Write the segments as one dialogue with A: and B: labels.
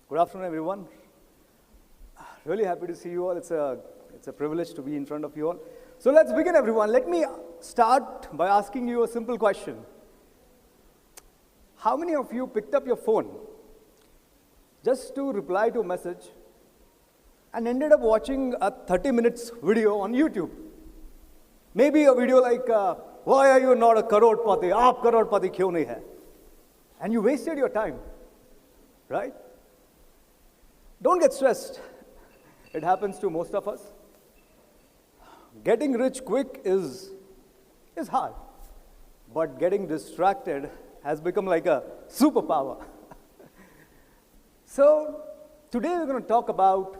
A: Good afternoon, everyone. Really happy to see you all. It's a privilege to be in front of you all. So let's begin, everyone. Let me start by asking you a simple question. How many of you picked up your phone just to reply to a message and ended up watching a 30 minutes video on YouTube? Maybe a video like, why are you not a crorepati? Aap crorepati kyun nahi hai? And you wasted your time, right? Don't get stressed. It happens to most of us. Getting rich quick is hard, but getting distracted has become like a superpower. So today we're going to talk about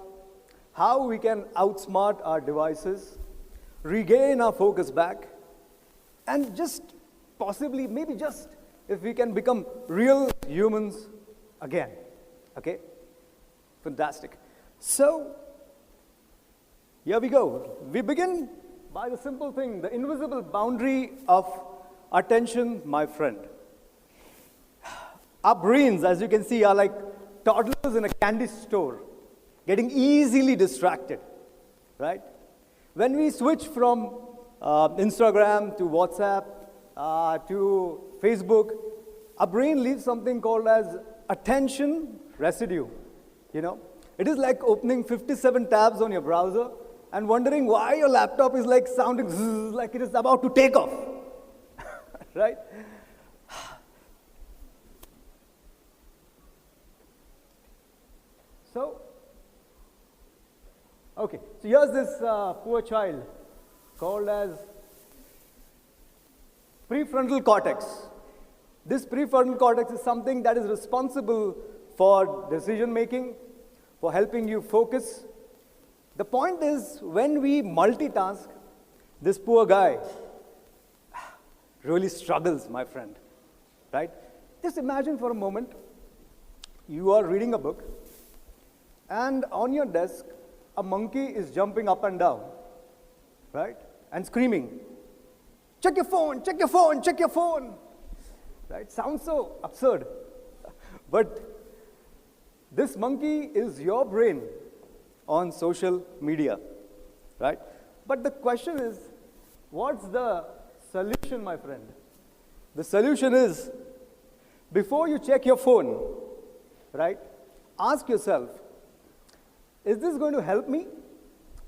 A: how we can outsmart our devices, regain our focus back, and just possibly, maybe just, if we can become real humans again. Okay? Fantastic. So, here we go. We begin by the simple thing, the invisible boundary of attention, my friend. Our brains, as you can see, are like toddlers in a candy store, getting easily distracted, right? When we switch from Instagram to WhatsApp to Facebook, our brain leaves something called as attention residue. You know, it is like opening 57 tabs on your browser and wondering why your laptop is like sounding zzz, like it is about to take off, right? So here's this poor child called as prefrontal cortex. This prefrontal cortex is something that is responsible for decision making, for helping you focus. The point is, when we multitask, this poor guy really struggles, my friend, right? Just imagine for a moment, you are reading a book, and on your desk, a monkey is jumping up and down, right? And screaming, check your phone, check your phone, check your phone, right? Sounds so absurd, but this monkey is your brain on social media, right? But the question is, what's the solution, my friend? The solution is, before you check your phone, right, ask yourself, is this going to help me,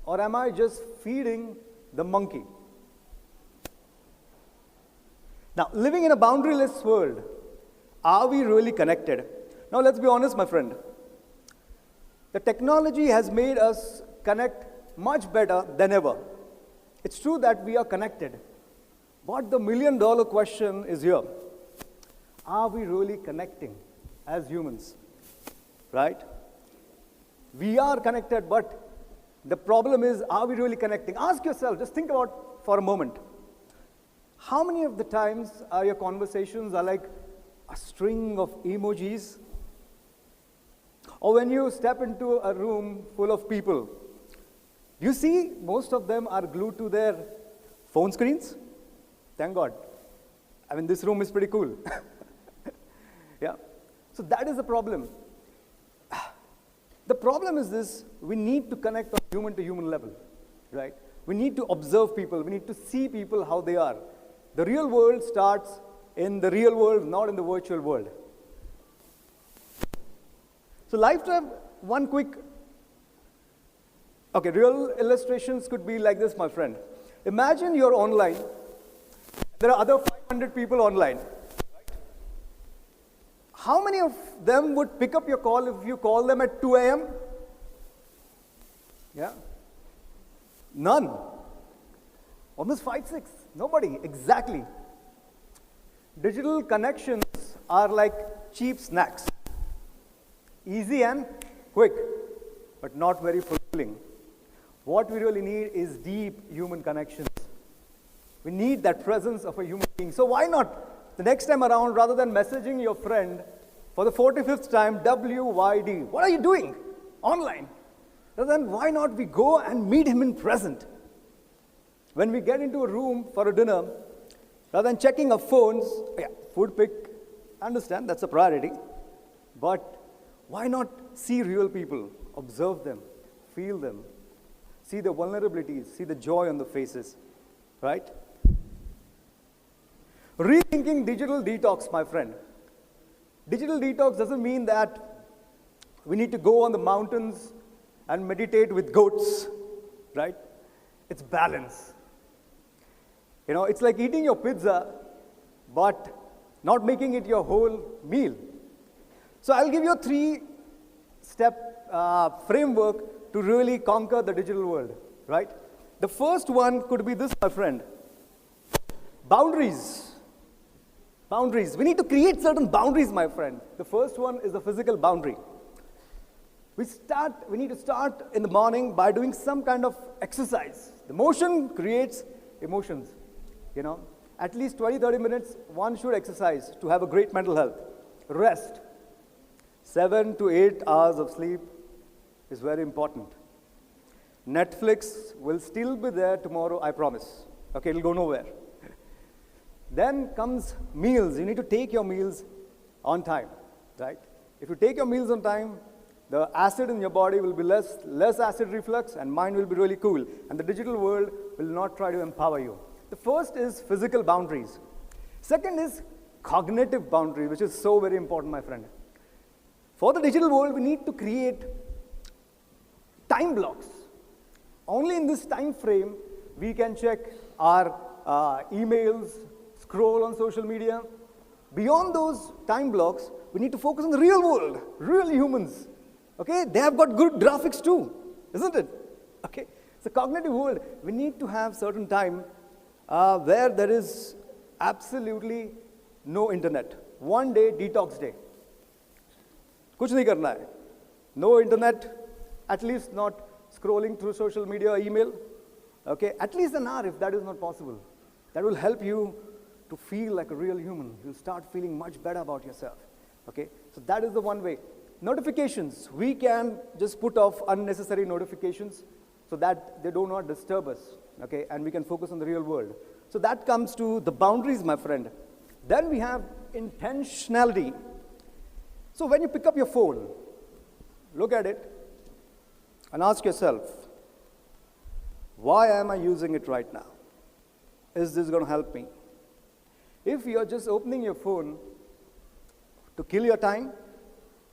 A: or am I just feeding the monkey? Now, living in a boundaryless world, are we really connected? Now, let's be honest, my friend. The technology has made us connect much better than ever. It's true that we are connected, but the million-dollar question is here. Are we really connecting as humans, right? We are connected, but the problem is, are we really connecting? Ask yourself, just think about for a moment. How many of the times your conversations are like a string of emojis? Or when you step into a room full of people, you see most of them are glued to their phone screens? Thank God. I mean, this room is pretty cool. Yeah. So that is the problem. The problem is this, we need to connect on human to human level, right? We need to observe people. We need to see people how they are. The real world starts in the real world, not in the virtual world. So lifetime, one quick, real illustrations could be like this, my friend. Imagine you're online. There are other 500 people online. Right? How many of them would pick up your call if you call them at 2 a.m.? Yeah? None. Almost 5, 6. Nobody. Exactly. Digital connections are like cheap snacks. Easy and quick, but not very fulfilling. What we really need is deep human connections. We need that presence of a human being. So why not, the next time around, rather than messaging your friend for the 45th time, WYD, what are you doing online? Rather than, why not we go and meet him in present? When we get into a room for a dinner, rather than checking our phones, food pick, understand, that's a priority. But Why not see real people, observe them, feel them, see the vulnerabilities, see the joy on the faces, right? Rethinking digital detox, my friend. Digital detox doesn't mean that we need to go on the mountains and meditate with goats, right? It's balance. You know, it's like eating your pizza, but not making it your whole meal. So I'll give you a 3-step framework to really conquer the digital world, right? The first one could be this, my friend. Boundaries. Boundaries. We need to create certain boundaries, my friend. The first one is the physical boundary. We need to start in the morning by doing some kind of exercise. The motion creates emotions, you know. At least 20-30 minutes, one should exercise to have a great mental health. Rest. 7 to 8 hours of sleep is very important. Netflix will still be there tomorrow, I promise. Okay, it'll go nowhere. Then comes meals. You need to take your meals on time, right? If you take your meals on time, the acid in your body will be less acid reflux, and mind will be really cool. And the digital world will not try to empower you. The first is physical boundaries. Second is cognitive boundaries, which is so very important, my friend. For the digital world, we need to create time blocks. Only in this time frame, we can check our emails, scroll on social media. Beyond those time blocks, we need to focus on the real world, real humans. Okay, they have got good graphics too, isn't it? Okay, it's a cognitive world. We need to have certain time where there is absolutely no internet. 1 day detox day. कुछ नहीं करना है. No internet, at least not scrolling through social media or email. Okay, at least an hour if that is not possible. That will help you to feel like a real human. You'll start feeling much better about yourself. Okay, so that is the one way. Notifications, we can just put off unnecessary notifications so that they do not disturb us, okay, and we can focus on the real world. So that comes to the boundaries, my friend. Then we have intentionality. So when you pick up your phone, look at it and ask yourself, why am I using it right now? Is this going to help me? If you're just opening your phone to kill your time,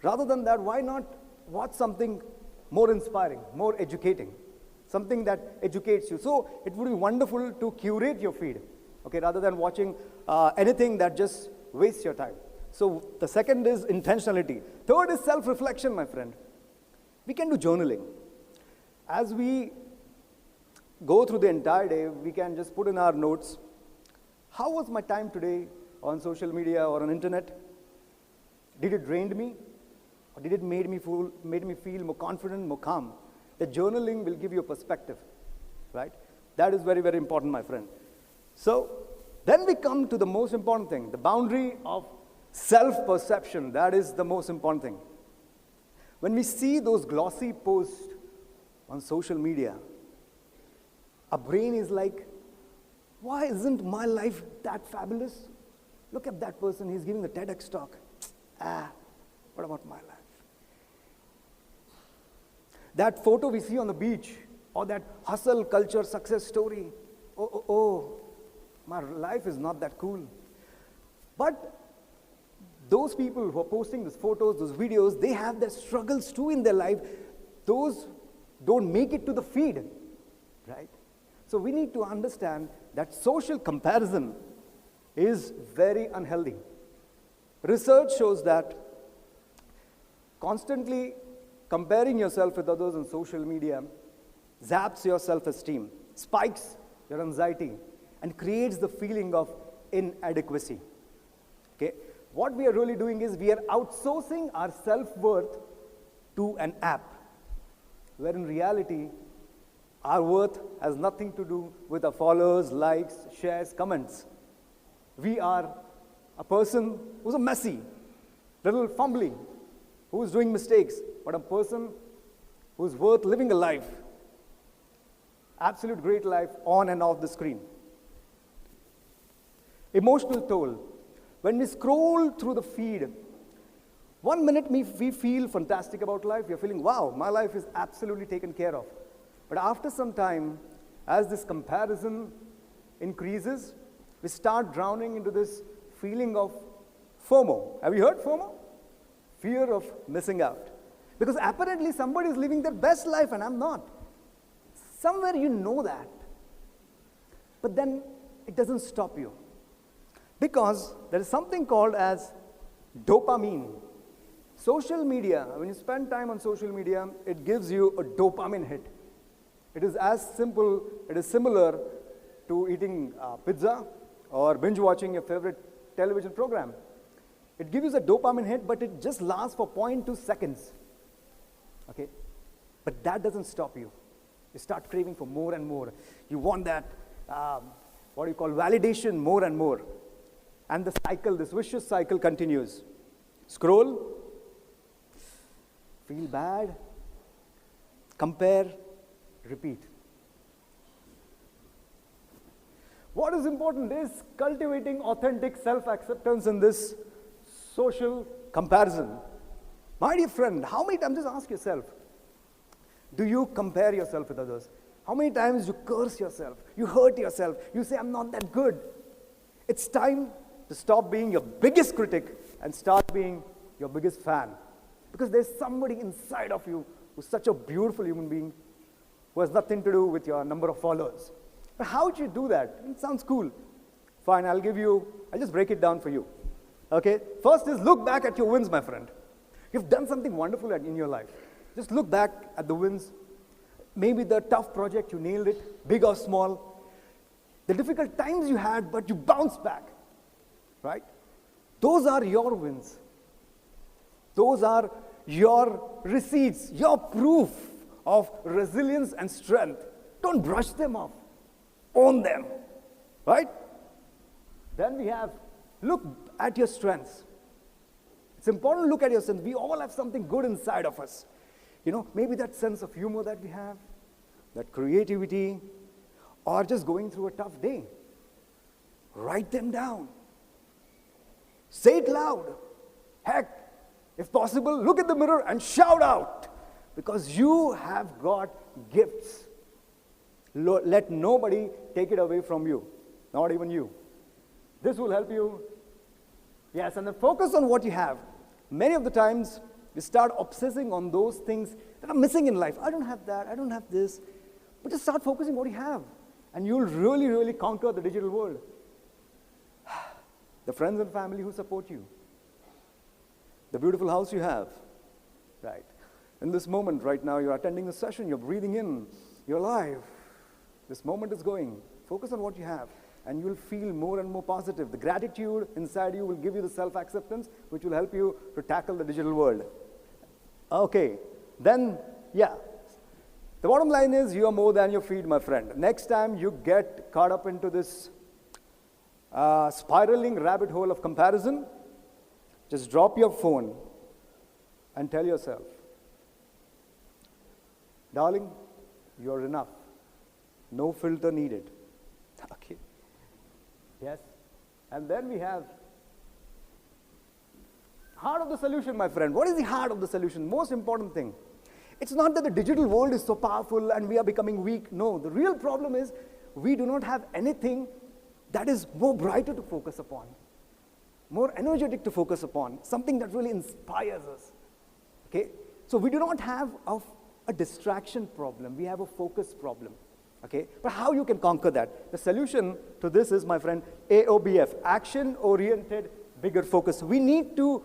A: rather than that, why not watch something more inspiring, more educating, something that educates you? So it would be wonderful to curate your feed, okay, rather than watching anything that just wastes your time. So the second is intentionality. Third is self-reflection, my friend. We can do journaling. As we go through the entire day, we can just put in our notes, how was my time today on social media or on internet? Did it drain me? Or did it made me feel more confident, more calm? The journaling will give you a perspective, right? That is very, very important, my friend. So then we come to the most important thing, the boundary of self-perception. That is the most important thing. When we see those glossy posts on social media, our brain is like, why isn't my life that fabulous? Look at that person, he's giving a TEDx talk. What about my life? That photo we see on the beach, or that hustle culture success story. Oh, my life is not that cool. But those people who are posting these photos, those videos, they have their struggles too in their life. Those don't make it to the feed, right? So we need to understand that social comparison is very unhealthy. Research shows that constantly comparing yourself with others on social media zaps your self-esteem, spikes your anxiety, and creates the feeling of inadequacy. Okay? What we are really doing is we are outsourcing our self-worth to an app, where in reality, our worth has nothing to do with our followers, likes, shares, comments. We are a person who's a messy, little fumbling, who's doing mistakes, but a person who's worth living a life, absolute great life on and off the screen. Emotional toll. When we scroll through the feed, 1 minute we feel fantastic about life. We are feeling, wow, my life is absolutely taken care of. But after some time, as this comparison increases, we start drowning into this feeling of FOMO. Have you heard FOMO? Fear of missing out. Because apparently somebody is living their best life and I'm not. Somewhere you know that. But then it doesn't stop you. Because there is something called as dopamine. Social media, when you spend time on social media, it gives you a dopamine hit. It is as simple, it is similar to eating pizza or binge watching your favorite television program. It gives you a dopamine hit, but it just lasts for 0.2 seconds. Okay? But that doesn't stop you. You start craving for more and more. You want that, what you call validation more and more. And the cycle, this vicious cycle continues. Scroll, feel bad, compare, repeat. What is important is cultivating authentic self-acceptance in this social comparison. My dear friend, how many times, just ask yourself, do you compare yourself with others? How many times you curse yourself, you hurt yourself, you say, I'm not that good? It's time to stop being your biggest critic and start being your biggest fan. Because there's somebody inside of you who's such a beautiful human being who has nothing to do with your number of followers. But how would you do that? It sounds cool. Fine, I'll just break it down for you. Okay? First is look back at your wins, my friend. You've done something wonderful in your life. Just look back at the wins. Maybe the tough project, you nailed it, big or small. The difficult times you had, but you bounced back. Right? Those are your wins. Those are your receipts, your proof of resilience and strength. Don't brush them off. Own them. Right? Then we have, look at your strengths. It's important to look at your strengths. We all have something good inside of us. You know, maybe that sense of humor that we have, that creativity, or just going through a tough day. Write them down. Say it loud. Heck, if possible, look at the mirror and shout out. Because you have got gifts. Let nobody take it away from you. Not even you. This will help you. Yes, and then focus on what you have. Many of the times, we start obsessing on those things that are missing in life. I don't have that, I don't have this. But just start focusing on what you have. And you'll really, really conquer the digital world. The friends and family who support you. The beautiful house you have. Right. In this moment right now, you're attending the session, you're breathing in, you're alive. This moment is going. Focus on what you have. And you'll feel more and more positive. The gratitude inside you will give you the self-acceptance, which will help you to tackle the digital world. Okay, then, yeah. The bottom line is you are more than your feed, my friend. Next time you get caught up into this spiraling rabbit hole of comparison, just drop your phone and tell yourself, darling, you're enough. No filter needed. Okay. Yes. And then we have heart of the solution, my friend. What is the heart of the solution? Most important thing. It's not that the digital world is so powerful and we are becoming weak. No, the real problem is we do not have anything that is more brighter to focus upon, more energetic to focus upon, something that really inspires us. Okay? So we do not have a distraction problem. We have a focus problem. Okay? But how you can conquer that? The solution to this is, my friend, AOBF, action-oriented, bigger focus. We need to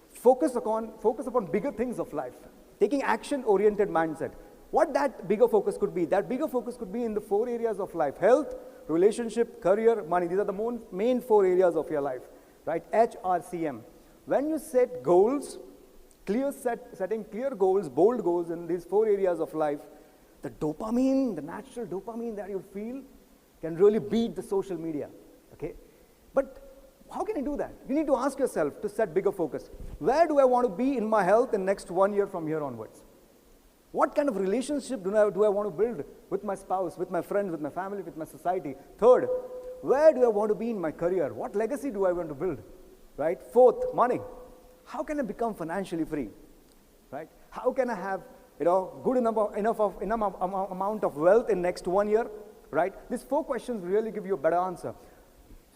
A: focus upon bigger things of life, taking action-oriented mindset. What that bigger focus could be? That bigger focus could be in the 4 areas of life: health, relationship, career, money. These are the main 4 areas of your life, right? HRCM. When you set goals, setting clear goals, bold goals in these 4 areas of life, the dopamine, the natural dopamine that you feel can really beat the social media, okay? But how can you do that? You need to ask yourself to set bigger focus. Where do I want to be in my health in the next 1 year from here onwards? What kind of relationship do I want to build with my spouse, with my friends, with my family, with my society? Third, where do I want to be in my career? What legacy do I want to build, right? Fourth, money. how can I become financially free, right? How can I have, good enough amount of wealth in next 1 year, right? These 4 questions really give you a better answer.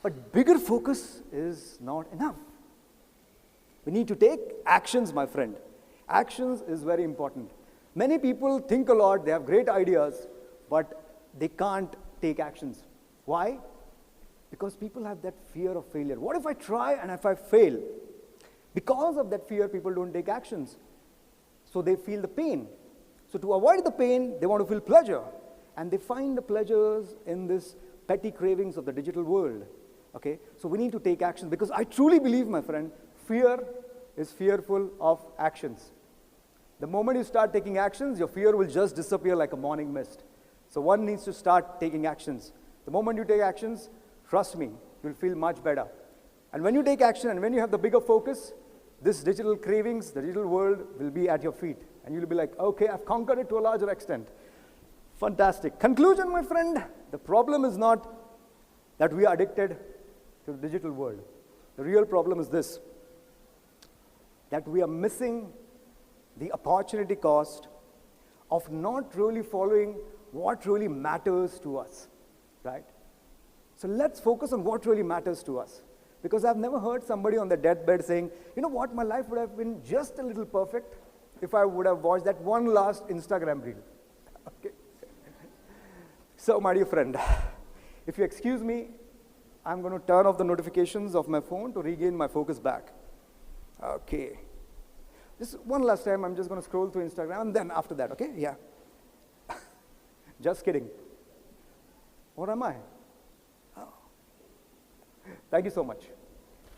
A: But bigger focus is not enough. We need to take actions, my friend. Actions is very important. Many people think a lot, they have great ideas, but they can't take actions. Why? Because people have that fear of failure. What if I try and if I fail? Because of that fear, people don't take actions. So they feel the pain. So to avoid the pain, they want to feel pleasure. And they find the pleasures in this petty cravings of the digital world. Okay? So we need to take action because I truly believe, my friend, fear is fearful of actions. The moment you start taking actions, your fear will just disappear like a morning mist. So one needs to start taking actions. The moment you take actions, trust me, you'll feel much better. And when you take action and when you have the bigger focus, this digital cravings, the digital world will be at your feet. And you'll be like, okay, I've conquered it to a larger extent. Fantastic. Conclusion, my friend, the problem is not that we are addicted to the digital world. The real problem is this, that we are missing the opportunity cost of not really following what really matters to us, right? So let's focus on what really matters to us. Because I've never heard somebody on their deathbed saying, you know what, my life would have been just a little perfect if I would have watched that one last Instagram reel. Okay. So, my dear friend, if you excuse me, I'm going to turn off the notifications of my phone to regain my focus back. Okay. Just one last time, I'm just going to scroll through Instagram, and then after that, okay? Yeah. Just kidding. What am I? Oh. Thank you so much.